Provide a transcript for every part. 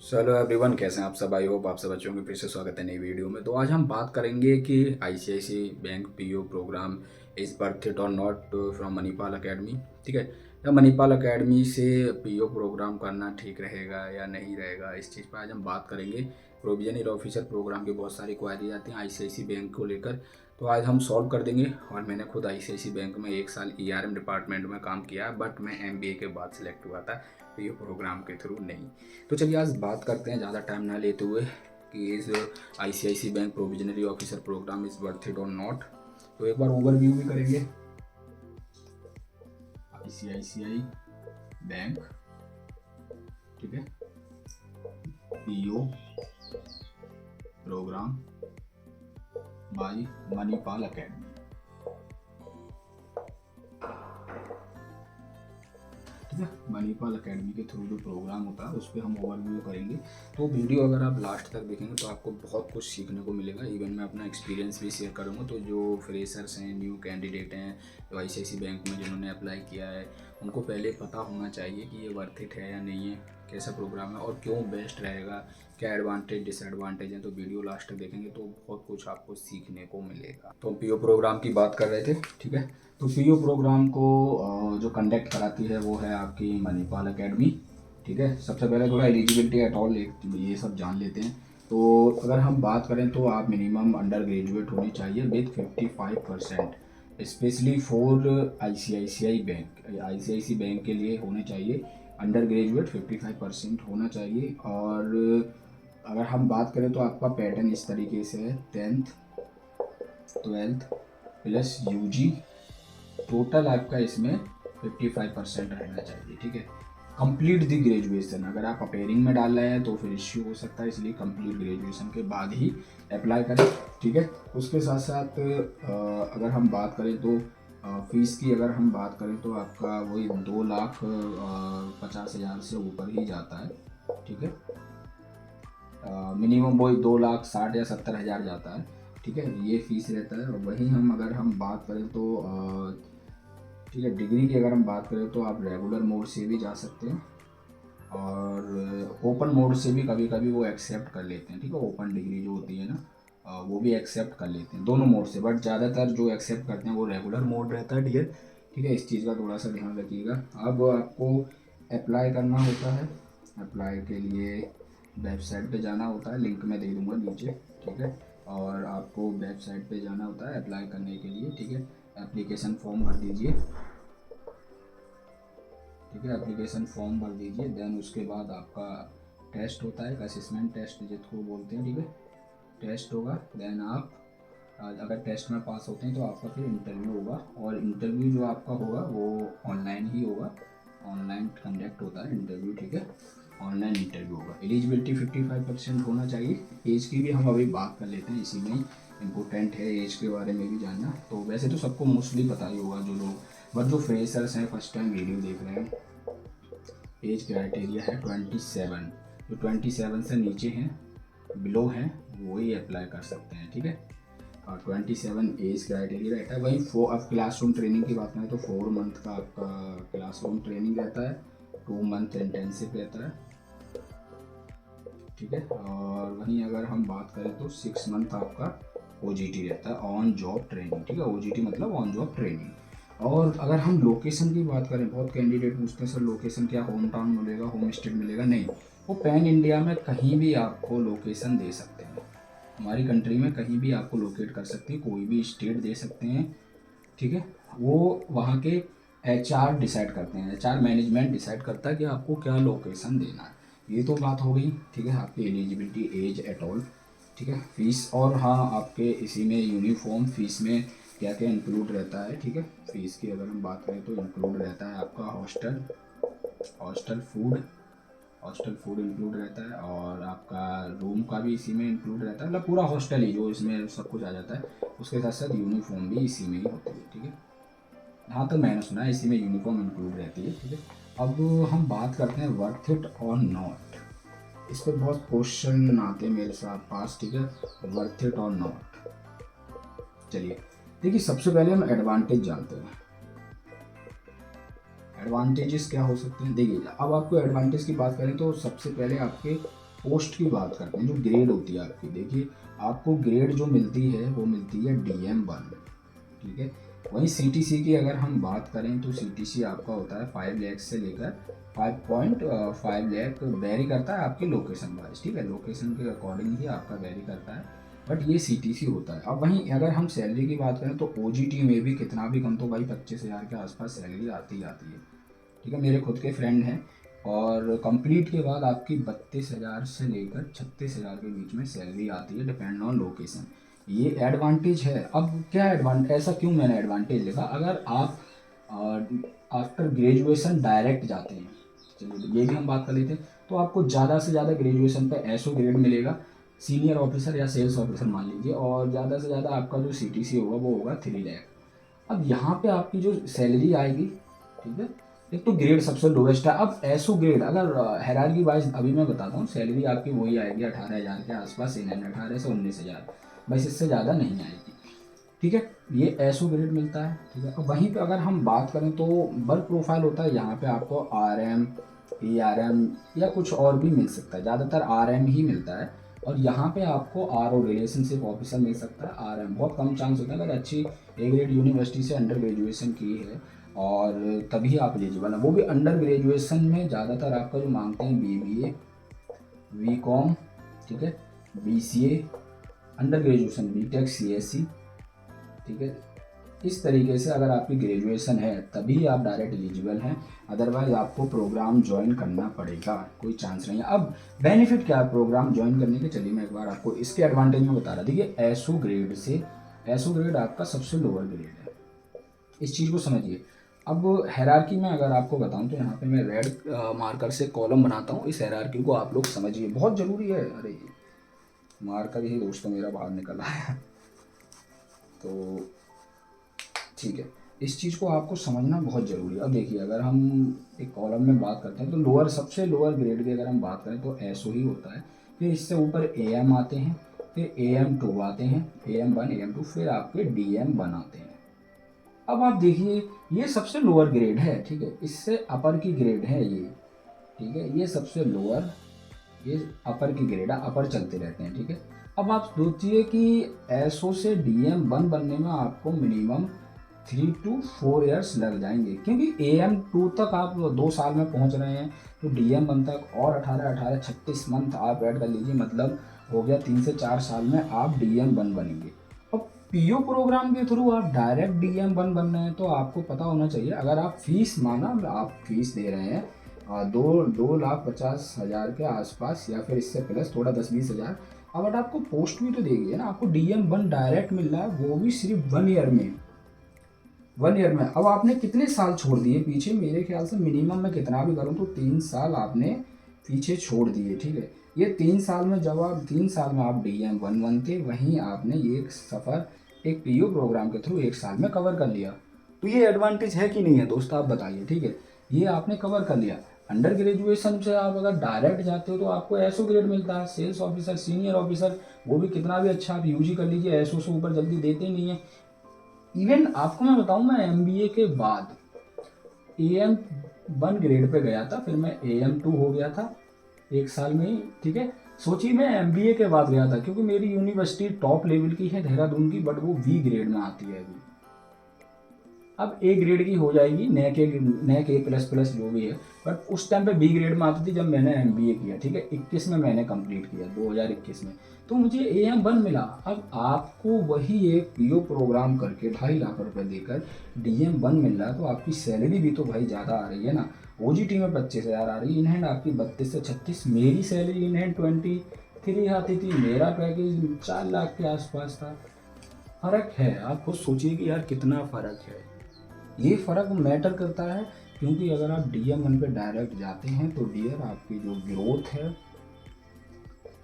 चलो एवरीवन, कैसे हैं आप सब। आई होप आप सब अच्छे होंगे। फिर से स्वागत है नई वीडियो में। तो आज हम बात करेंगे कि ICICI bank PO program is worth it और नॉट फ्रॉम मणिपाल एकेडमी। ठीक है, या मणिपाल एकेडमी से पीओ प्रोग्राम करना ठीक रहेगा या नहीं रहेगा, इस चीज़ पर आज हम बात करेंगे। प्रोविजनल ऑफिसर प्रोग्राम की बहुत सारी क्वारी आती हैं आईसीआईसीआई बैंक को लेकर, तो आज हम सॉल्व कर देंगे। और मैंने खुद आईसीआईसीआई बैंक में 1 साल ईआरएम डिपार्टमेंट में काम किया, बट मैं एमबीए के बाद सिलेक्ट हुआ था, पीओ प्रोग्राम के थ्रू नहीं। तो चलिए आज बात करते हैं ज़्यादा टाइम ना लेते हुए कि इस ICICI bank provisionary officer program is worth it और नॉट। तो एक बार ओवरव्यू भी करेंगे। आईसीआईसीआई बैंक, ठीक है, PO program by Manipal academy. ठीक है, मणिपाल एकेडमी के थ्रू जो प्रोग्राम होता है उस पर हम ओवरव्यू करेंगे। तो वीडियो अगर आप लास्ट तक देखेंगे तो आपको बहुत कुछ सीखने को मिलेगा। इवन मैं अपना एक्सपीरियंस भी शेयर करूँगा। तो जो फ्रेशर्स हैं, न्यू कैंडिडेट हैं, जो आईसीआईसीआई बैंक में जिन्होंने अप्लाई किया है, उनको पहले पता होना चाहिए कि ये वर्थ इट है या नहीं है, कैसा प्रोग्राम है और क्यों बेस्ट रहेगा, क्या एडवांटेज डिसएडवांटेज हैं। तो वीडियो लास्ट तक देखेंगे तो बहुत कुछ आपको सीखने को मिलेगा। तो हम पीओ प्रोग्राम की बात कर रहे थे। ठीक है, तो पीओ प्रोग्राम को जो कंडक्ट कराती है वो है आपकी मणिपाल एकेडमी। ठीक है, सबसे पहले थोड़ा एलिजिबिलिटी एट ऑल ये सब जान लेते हैं। तो अगर हम बात करें तो आप मिनिमम अंडर ग्रेजुएट होनी चाहिए with 55%, specially for ICICI bank. ICICI bank के लिए होने चाहिए अंडर ग्रेजुएट 55% होना चाहिए। और अगर हम बात करें तो आपका पैटर्न इस तरीके से है: 10th 12th plus UG, total आपका इसमें 55% रहना चाहिए। ठीक है, कंप्लीट दी ग्रेजुएशन। अगर आप अपेयरिंग में डाल रहे हैं तो फिर इश्यू हो सकता है, इसलिए कंप्लीट ग्रेजुएशन के बाद ही अप्लाई करें। ठीक है, उसके साथ साथ अगर हम बात करें तो फीस की अगर हम बात करें तो आपका वही 2,50,000 से ऊपर ही जाता है। ठीक है, मिनिमम वही 2,60,000 या 70,000 जाता है। ठीक है, ये फीस रहता है। और वहीं हम अगर हम बात करें तो ठीक है, डिग्री की अगर हम बात करें तो आप रेगुलर मोड से भी जा सकते हैं और ओपन मोड से भी कभी कभी वो एक्सेप्ट कर लेते हैं। ठीक है, ओपन डिग्री जो होती है ना, वो भी एक्सेप्ट कर लेते हैं दोनों मोड से, बट ज़्यादातर जो एक्सेप्ट करते हैं वो रेगुलर मोड रहता है डियर। ठीक है, इस चीज़ का थोड़ा सा ध्यान रखिएगा। अब आपको अप्लाई करना होता है। अप्लाई के लिए वेबसाइट पे जाना होता है, लिंक मैं दे दूँगा नीचे। ठीक है, और आपको वेबसाइट पे जाना होता है अप्लाई करने के लिए। ठीक है, एप्लीकेशन फॉर्म भर दीजिए। ठीक है, एप्लीकेशन फॉर्म भर दीजिए। देन उसके बाद आपका टेस्ट होता है, असेसमेंट टेस्ट जिसको बोलते हैं। ठीक है, टेस्ट होगा। देन आप अगर टेस्ट में पास होते हैं तो आपका फिर इंटरव्यू होगा। और इंटरव्यू जो आपका होगा वो ऑनलाइन ही होगा, ऑनलाइन कंडक्ट होता है इंटरव्यू। ठीक है, ऑनलाइन इंटरव्यू होगा। एलिजिबिलिटी 55% होना चाहिए। एज की भी हम अभी बात कर लेते हैं, इसी में ही इम्पोर्टेंट है एज के बारे में भी जानना। तो वैसे तो सबको मोस्टली पता ही होगा जो लोग, बट जो फ्रेशर्स हैं, फर्स्ट टाइम वीडियो देख रहे हैं, एज क्राइटेरिया है 27। जो 27 से नीचे हैं, बिलो हैं, वही अप्लाई कर सकते हैं। ठीक है, और 27 एज क्राइटेरिया रहता है। वहीं अब क्लासरूम ट्रेनिंग की बात करें तो 4 मंथ का आपका क्लासरूम ट्रेनिंग रहता है, 2 मंथ इंटेंसिव रहता है। ठीक है, और वहीं अगर हम बात करें तो 6 मंथ आपका ओजीटी रहता है, ऑन जॉब ट्रेनिंग। ठीक है, ओजीटी मतलब ऑन जॉब ट्रेनिंग। और अगर हम लोकेशन की बात करें, बहुत कैंडिडेट पूछते हैं सर लोकेशन क्या होम टाउन मिलेगा, होम स्टेट मिलेगा? नहीं, वो पैन इंडिया में कहीं भी आपको लोकेशन दे सकते हैं। हमारी कंट्री में कहीं भी आपको लोकेट कर सकते हैं, कोई भी स्टेट दे सकते हैं। ठीक है, वो वहाँ के एचआर डिसाइड करते हैं, एचआर मैनेजमेंट डिसाइड करता है कि आपको क्या लोकेशन देना है। ये तो बात हो गई। ठीक है, आपकी एलिजिबिलिटी, एज एट ऑल। ठीक है, फीस, और हाँ आपके इसी में यूनिफॉर्म फीस में क्या क्या इंक्लूड रहता है। ठीक है, फीस की अगर हम बात करें तो इंक्लूड रहता है आपका hostel, hostel food, hostel food include रहता है। और आपका रूम का भी इसी में इंक्लूड रहता है, मतलब पूरा हॉस्टल ही जो इसमें सब कुछ आ जाता है। उसके साथ साथ यूनिफॉर्म भी इसी में ही होती है। ठीक है, हाँ तो मैंने सुना है इसी में यूनिफॉर्म इंक्लूड रहती है। ठीक है, अब हम बात करते हैं वर्थ इट और नॉट। इस पर बहुत क्वेश्चन आते हैं मेरे साथ पास। ठीक है, वर्थ इट और नॉट। चलिए देखिए, सबसे पहले हम एडवांटेज जानते हैं। एडवांटेजेस क्या हो सकते हैं? देखिए, अब आपको एडवांटेज की बात करें तो सबसे पहले आपके पोस्ट की बात करते हैं, जो ग्रेड होती है आपकी, देखिए आपको ग्रेड जो मिलती है वो मिलती है DM1, ठीक है। वहीं CTC की अगर हम बात करें तो CTC आपका होता है 5 लाख से लेकर 5.5 लाख, वेरी करता है आपकी लोकेशन वाइज, ठीक है, लोकेशन के अकॉर्डिंग ही आपका वेरी करता है, बट ये CTC होता है। अब वहीं अगर हम सैलरी की बात करें तो OGT में भी कितना भी कम तो भाई 25,000 के आसपास सैलरी आती ही आती है, ठीक है। मेरे खुद के फ्रेंड हैं और कंप्लीट के बाद आपकी 32,000 से लेकर 36,000 के बीच में सैलरी आती है, डिपेंड ऑन लोकेशन। ये एडवांटेज है। अब क्या एडवांटेज, ऐसा क्यों मैंने एडवांटेज लिखा, अगर आप आफ्टर ग्रेजुएशन डायरेक्ट जाते हैं, चलिए ये भी हम बात कर लेते हैं, तो आपको ज़्यादा से ज़्यादा ग्रेजुएशन पे एसओ ग्रेड मिलेगा, सीनियर ऑफिसर या सेल्स ऑफिसर मान लीजिए, और ज़्यादा से ज़्यादा आपका जो CTC होगा वो होगा 3 लाख। अब यहाँ पे आपकी जो सैलरी आएगी, ठीक है, एक तो ग्रेड सबसे लोवेस्ट है। अब एसओ ग्रेड अगर हायरार्की वाइज अभी मैं बताता हूँ, सैलरी आपकी वही आएगी 18,000 के आसपास, 18 से 19,000, बस इससे ज़्यादा नहीं आएगी, ठीक है। ये एसओ ग्रेड मिलता है, ठीक है। अब वहीं पे अगर हम बात करें तो वर्क प्रोफाइल होता है, यहाँ पे आपको RM, ARM या कुछ और भी मिल सकता है, ज़्यादातर RM ही मिलता है। और यहाँ पे आपको RO रिलेशनशिप ऑफिसर मिल सकता है, RM बहुत कम चांस होता है, अगर अच्छी A ग्रेड यूनिवर्सिटी से अंडर ग्रेजुएशन की है और तभी आप एलिजिबल हैं, वो भी अंडर ग्रेजुएशन में ज़्यादातर आपका जो मांगते हैं BBA, BCom, ठीक है, BCA, under graduation BTech, CSE, ठीक है। इस तरीके से अगर आपकी ग्रेजुएशन है तभी आप डायरेक्ट एलिजिबल हैं, अदरवाइज आपको प्रोग्राम ज्वाइन करना पड़ेगा, कोई चांस नहीं है। अब बेनिफिट क्या है प्रोग्राम ज्वाइन करने के, चलिए मैं एक बार आपको इसके एडवांटेज में बता रहा। देखिए एसओ ग्रेड से, एसओ ग्रेड आपका सबसे लोअर ग्रेड है, इस चीज़ को समझिए। अब हायरार्की में अगर आपको बताऊं तो यहाँ पे मैं रेड मार्कर से कॉलम बनाता हूँ, इस हायरार्की को आप लोग समझिए, बहुत ज़रूरी है। अरे मार्कर ही दोस्तों मेरा बाहर निकला है तो ठीक है, इस चीज़ को आपको समझना बहुत ज़रूरी है। अब देखिए अगर हम एक कॉलम में बात करते हैं तो लोअर, सबसे लोअर ग्रेड की अगर हम बात करें तो एसओ ही होता है, फिर इससे ऊपर AM आते हैं, फिर AM2 आते हैं, AM1, AM2, फिर आपके DM1 आते हैं। अब आप देखिए ये सबसे लोअर ग्रेड है, ठीक है, इससे अपर की ग्रेड है ये, ठीक है, ये सबसे लोअर, ये अपर की ग्रेड है, अपर चलते रहते हैं, ठीक है। अब आप सोचिए कि एसओ से DM1 बनने में आपको मिनिमम 3 to 4 ईयर्स लग जाएंगे, क्योंकि AM2 तक आप 2 साल में पहुंच रहे हैं, तो DM1 तक और 36 मंथ आप ऐड कर लीजिए, मतलब हो गया 3 से 4 साल में आप DM1 बनेंगे। अब PO प्रोग्राम के थ्रू आप डायरेक्ट DM1 बन रहे हैं, तो आपको पता होना चाहिए, अगर आप फीस माना, आप फीस दे रहे हैं 2,50,000 के आसपास या फिर इससे प्लस थोड़ा 10-20,000, अब बट आपको पोस्ट भी तो देगी है ना, आपको DM1 डायरेक्ट मिल रहा है, वो भी सिर्फ 1 ईयर में, 1 ईयर में। अब आपने कितने साल छोड़ दिए पीछे, मेरे ख्याल से मिनिमम मैं कितना भी करूँ तो 3 साल आपने पीछे छोड़ दिए, ठीक है। ये 3 साल में, जब आप 3 साल में आप DM1 बनते, वहीं आपने ये सफ़र एक PO प्रोग्राम के थ्रू 1 साल में कवर कर लिया। तो ये एडवांटेज है कि नहीं है दोस्त, आप बताइए, ठीक है, ये आपने कवर कर लिया। अंडर ग्रेजुएशन से आप अगर डायरेक्ट जाते हो तो आपको एसओ ग्रेड मिलता है, सेल्स ऑफिसर, सीनियर ऑफिसर, वो भी कितना भी अच्छा आप यूजी कर लीजिए, एसओ से ऊपर जल्दी देते ही नहीं है। इवन आपको मैं बताऊं, मैं MBA के बाद AM1 ग्रेड पे गया था, फिर मैं AM2 हो गया था 1 साल में ही, ठीक है। सोचिए मैं MBA के बाद गया था, क्योंकि मेरी यूनिवर्सिटी टॉप लेवल की है देहरादून की, बट वो V ग्रेड में आती है अभी, अब A ग्रेड की हो जाएगी, नैक A++ जो भी है, बट उस टाइम पे B ग्रेड में आती थी जब मैंने MBA किया, ठीक है, 21 में मैंने कंप्लीट किया, 2021 में, तो मुझे AM1 मिला। अब आपको वही एक PO प्रोग्राम करके 2.5 लाख रुपए देकर DM1 मिल रहा है, तो आपकी सैलरी भी तो भाई ज़्यादा आ रही है ना। OGT में 25,000 आ रही है, इन हैंड आपकी 32 से 36, मेरी सैलरी इन हैंड 23 आती थी, मेरा पैकेज 4 लाख के आसपास था। फ़र्क है, आप खुद सोचिए कि यार कितना फ़र्क है। ये फ़र्क मैटर करता है, क्योंकि अगर आप DM1 पे डायरेक्ट जाते हैं तो डियर आपकी जो ग्रोथ है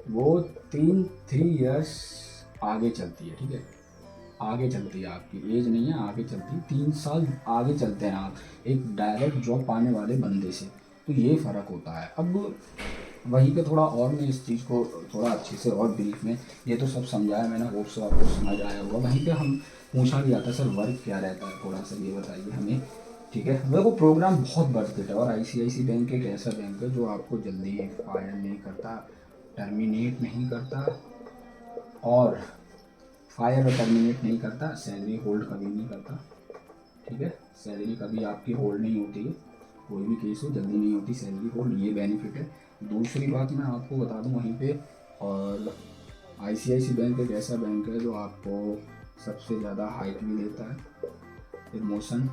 वो 3 ईयर्स आगे चलती है, ठीक है, आगे चलती है, आपकी एज नहीं है, आगे चलती है, 3 साल आगे चलते हैं आप एक डायरेक्ट जॉब पाने वाले बंदे से, तो ये फ़र्क होता है। अब वहीं पे थोड़ा और मैं इस चीज़ को थोड़ा अच्छे से और ब्रीफ में, ये तो सब समझाया मैंने, होप से आपको समझ आया होगा। वहीं पे हम पूछा गया था सर वर्क क्या रहता है, थोड़ा सा ये बताइए हमें, ठीक है। वो प्रोग्राम बहुत वर्थ इट है, और ICICI बैंक एक ऐसा बैंक है जो आपको जल्दी फायर नहीं करता, टर्मिनेट नहीं करता, और फायर टर्मिनेट नहीं करता, सैलरी होल्ड कभी नहीं करता। ठीक है, सैलरी कभी आपकी होल्ड नहीं होती है, कोई भी केस हो जल्दी नहीं होती सैलरी होल्ड, ये बेनिफिट है। दूसरी बात मैं आपको बता दूं वहीं पे, और आईसीआईसी बैंक एक ऐसा बैंक है जो आपको सबसे ज़्यादा हाइक भी देता है, प्रमोशन।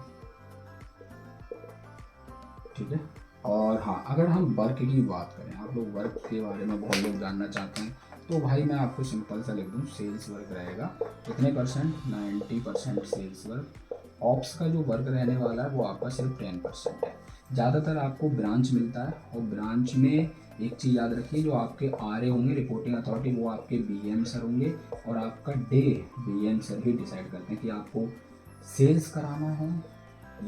ठीक है, और हाँ, अगर हम वर्क की बात करें, आप लोग वर्क के बारे में बहुत लोग जानना चाहते हैं, तो भाई मैं आपको सिंपल सा लिख दूँ, सेल्स वर्क रहेगा कितने परसेंट, 90% सेल्स वर्क। ऑप्स का जो वर्क रहने वाला है वो आपका सिर्फ 10% है। ज़्यादातर आपको ब्रांच मिलता है, और ब्रांच में एक चीज़ याद रखिए, जो आपके आर ए होंगे, रिपोर्टिंग अथॉरिटी, वो आपके बीएम सर होंगे, और आपका डे बीएम सर ही डिसाइड करते हैं कि आपको सेल्स कराना है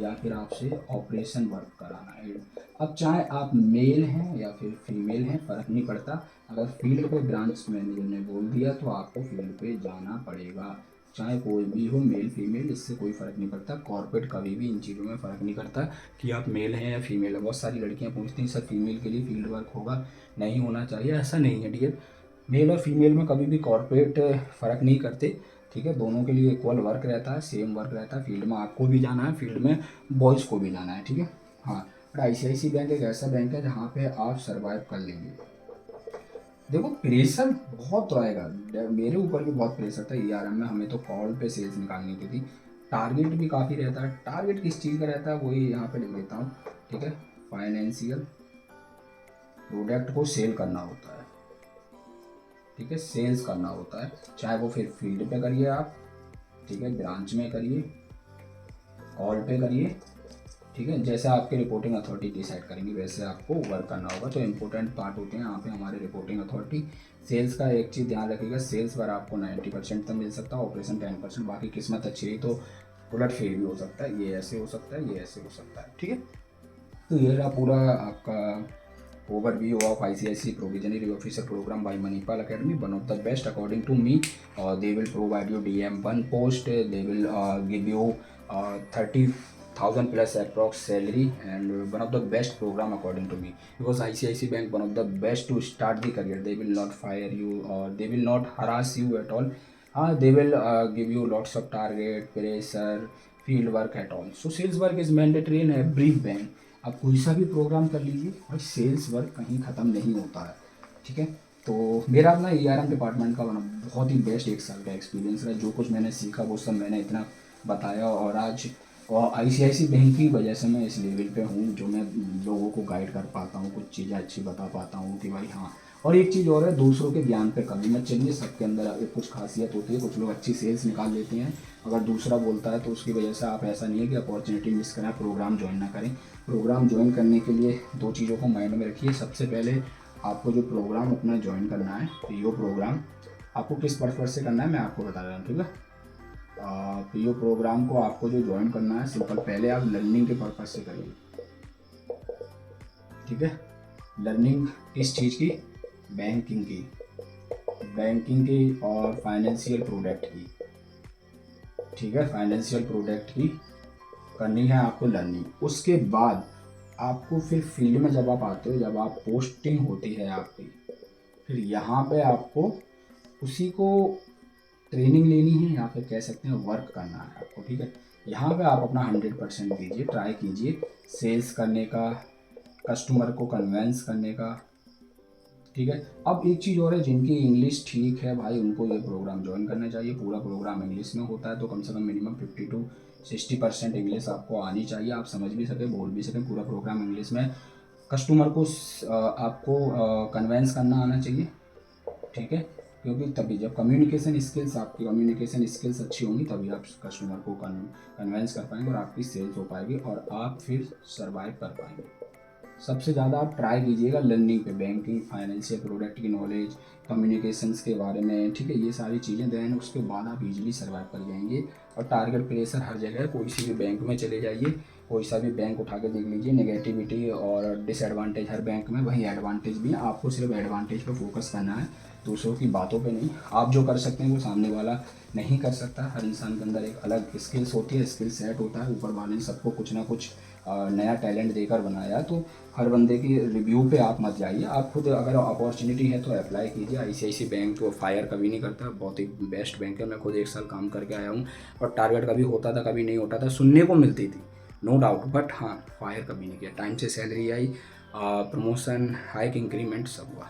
या फिर आपसे ऑपरेशन वर्क कराना है। अब चाहे आप मेल हैं या फिर फीमेल हैं, फ़र्क नहीं पड़ता, अगर फील्ड पे ब्रांच मैनेजर ने बोल दिया तो आपको फील्ड पे जाना पड़ेगा, चाहे कोई भी हो, मेल फीमेल, इससे कोई फ़र्क नहीं पड़ता। कॉर्पोरेट कभी भी इन चीज़ों में फ़र्क नहीं करता कि आप मेल हैं या फीमेल है। बहुत सारी लड़कियां पूछती हैं सर फीमेल के लिए फील्ड वर्क होगा, नहीं होना चाहिए, ऐसा नहीं है डियर। मेल और फीमेल में कभी भी कॉर्पोरेट फ़र्क नहीं करते। ठीक है, दोनों के लिए इक्वल वर्क रहता है, सेम वर्क रहता है। फील्ड में आपको भी जाना है, फील्ड में बॉयज़ को भी जाना है। ठीक है, हाँ, और आईसीआईसी बैंक एक ऐसा बैंक है जहाँ पे आप सर्वाइव कर लेंगे। देखो प्रेशर बहुत तो आएगा, मेरे ऊपर भी बहुत प्रेशर था ईआरएम में, हमें तो कॉल पे सेल्स निकालनी होती थी। टारगेट भी काफ़ी रहता है, टारगेट किस चीज़ का रहता है वही यहाँ पे लिख देता हूँ। ठीक है, फाइनेंशियल प्रोडक्ट को सेल करना होता है। ठीक है, सेल्स करना होता है, चाहे वो फिर फील्ड पे करिए आप, ठीक है, ब्रांच में करिए, कॉल पे करिए। ठीक है, जैसे आपके रिपोर्टिंग अथॉरिटी डिसाइड करेंगे वैसे आपको वर्क करना होगा। तो इम्पोर्टेंट पार्ट होते हैं यहाँ पे हमारे रिपोर्टिंग अथॉरिटी। सेल्स का एक चीज़ ध्यान रखिएगा, सेल्स पर आपको 90% तक मिल सकता है, ऑपरेशन 10%। बाकी किस्मत अच्छी रही तो उलट फेल भी हो सकता है, ये ऐसे हो सकता है, ये ऐसे हो सकता है। ठीक है, तो ये रहा पूरा आपका overview of ICICI Provisionary Officer Program by Manipal Academy, one of the best according to me. They will provide you DM1 post, they will give you 30,000 plus approx salary, and one of the best program according to me, because ICICI Bank one of the best to start the career. They will not fire you or they will not harass you at all. They will give you lots of target, pressure, field work at all. So sales work is mandatory in every bank. आप कोई सा भी programme कर लीजिए और sales work कहीं ख़त्म नहीं होता है। ठीक है, तो मेरा अपना ईआरएम डिपार्टमेंट का बहुत ही बेस्ट 1 साल का एक्सपीरियंस रहा। जो कुछ मैंने सीखा वो सब मैंने इतना बताया, और आज और आईसीआईसी बैंक की वजह से मैं इस लेवल पे हूँ जो मैं लोगों को गाइड कर पाता हूँ, कुछ चीज़ें अच्छी बता पाता हूँ कि भाई हाँ। और एक चीज़ और है, दूसरों के ज्ञान पे कमी मत चलिए, सबके अंदर कुछ खासियत होती है, कुछ लोग अच्छी सेल्स निकाल लेते हैं, अगर दूसरा बोलता है तो उसकी वजह से आप ऐसा नहीं है कि अपॉर्चुनिटी मिस करें, प्रोग्राम ज्वाइन ना करें। प्रोग्राम ज्वाइन करने के लिए 2 चीज़ों को माइंड में रखिए। सबसे पहले आपको जो प्रोग्राम अपना ज्वाइन करना है, पीओ प्रोग्राम आपको किस पर्पज़ से करना है मैं आपको बता रहा हूँ। ठीक है, पीओ प्रोग्राम को आपको जो ज्वाइन करना है, सिंपल पहले आप लर्निंग के पर्पज़ से करिए। ठीक है, लर्निंग किस चीज़ की, बैंकिंग की और फाइनेंशियल प्रोडक्ट की। ठीक है, फाइनेंशियल प्रोडक्ट की करनी है आपको लर्निंग। उसके बाद आपको फिर फील्ड में जब आप आते हो, जब आप पोस्टिंग होती है आपकी, फिर यहाँ पे आपको उसी को ट्रेनिंग लेनी है, या फिर कह सकते हैं वर्क करना है आपको। ठीक है, यहाँ पे आप अपना 100% दीजिए, ट्राई कीजिए सेल्स करने का, कस्टमर को कन्वेंस करने का। ठीक है, अब एक चीज़ और है, जिनकी इंग्लिश ठीक है भाई उनको ये प्रोग्राम ज्वाइन करना चाहिए। पूरा प्रोग्राम इंग्लिश में होता है, तो कम से कम मिनिमम 50 to 60% इंग्लिश आपको आनी चाहिए, आप समझ भी सकें, बोल भी सकें। पूरा प्रोग्राम इंग्लिश में, कस्टमर को आपको कन्वेंस करना आना चाहिए। ठीक है, क्योंकि तभी जब आपकी कम्युनिकेशन स्किल्स अच्छी होंगी तभी आप कस्टमर को कन्वेंस कर पाएंगे और आपकी सेल्स हो पाएगी और आप फिर सर्वाइव कर पाएंगे। सबसे ज़्यादा आप ट्राई कीजिएगा लर्निंग पे, बैंकिंग, फाइनेंशियल प्रोडक्ट की नॉलेज, कम्युनिकेशंस के बारे में। ठीक है, ये सारी चीज़ें देन उसके बाद आप इजीली सर्वाइव कर जाएंगे। और टारगेट प्रेशर हर जगह है, कोई सी भी बैंक में चले जाइए, कोई सा भी बैंक उठा के देख लीजिए, नेगेटिविटी और डिसएडवांटेज हर बैंक में, वही एडवांटेज भी है। आपको सिर्फ एडवांटेज पे फोकस करना है, दूसरों की बातों पे नहीं। आप जो कर सकते हैं वो सामने वाला नहीं कर सकता। हर इंसान के अंदर एक अलग स्किल्स होती है, स्किल सेट होता है, ऊपर वाले ने सबको कुछ ना कुछ नया टैलेंट देकर बनाया, तो हर बंदे की रिव्यू पे आप मत जाइए। आप खुद अगर अपॉर्चुनिटी है तो अप्लाई कीजिए। ICICI बैंक तो फायर कभी नहीं करता, बहुत ही बेस्ट बैंक है। मैं खुद 1 साल काम करके आया हूँ और टारगेट कभी होता था कभी नहीं होता था, सुनने को मिलती थी नो डाउट, बट हाँ फायर कभी नहीं किया। टाइम से सैलरी आई, प्रमोशन, हाइक, इंक्रीमेंट सब हुआ,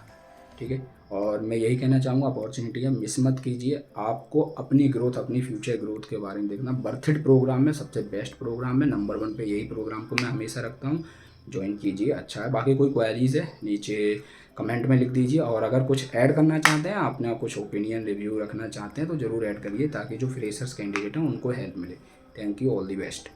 ठीक है। और मैं यही कहना चाहूँगा, अपॉर्चुनिटी है, मिस मत कीजिए। आपको अपनी ग्रोथ, अपनी फ्यूचर ग्रोथ के बारे में देखना। बर्थिट प्रोग्राम में सबसे बेस्ट प्रोग्राम है, नंबर 1 पे यही प्रोग्राम को मैं हमेशा रखता हूँ। ज्वाइन कीजिए, अच्छा है। बाकी कोई क्वेरीज़ है नीचे कमेंट में लिख दीजिए, और अगर कुछ ऐड करना चाहते हैं, अपना कुछ ओपिनियन रिव्यू रखना चाहते हैं तो ज़रूर ऐड करिए, ताकि जो फ्रेशर्स कैंडिडेट हैं उनको हेल्प मिले। Thank you, all the best.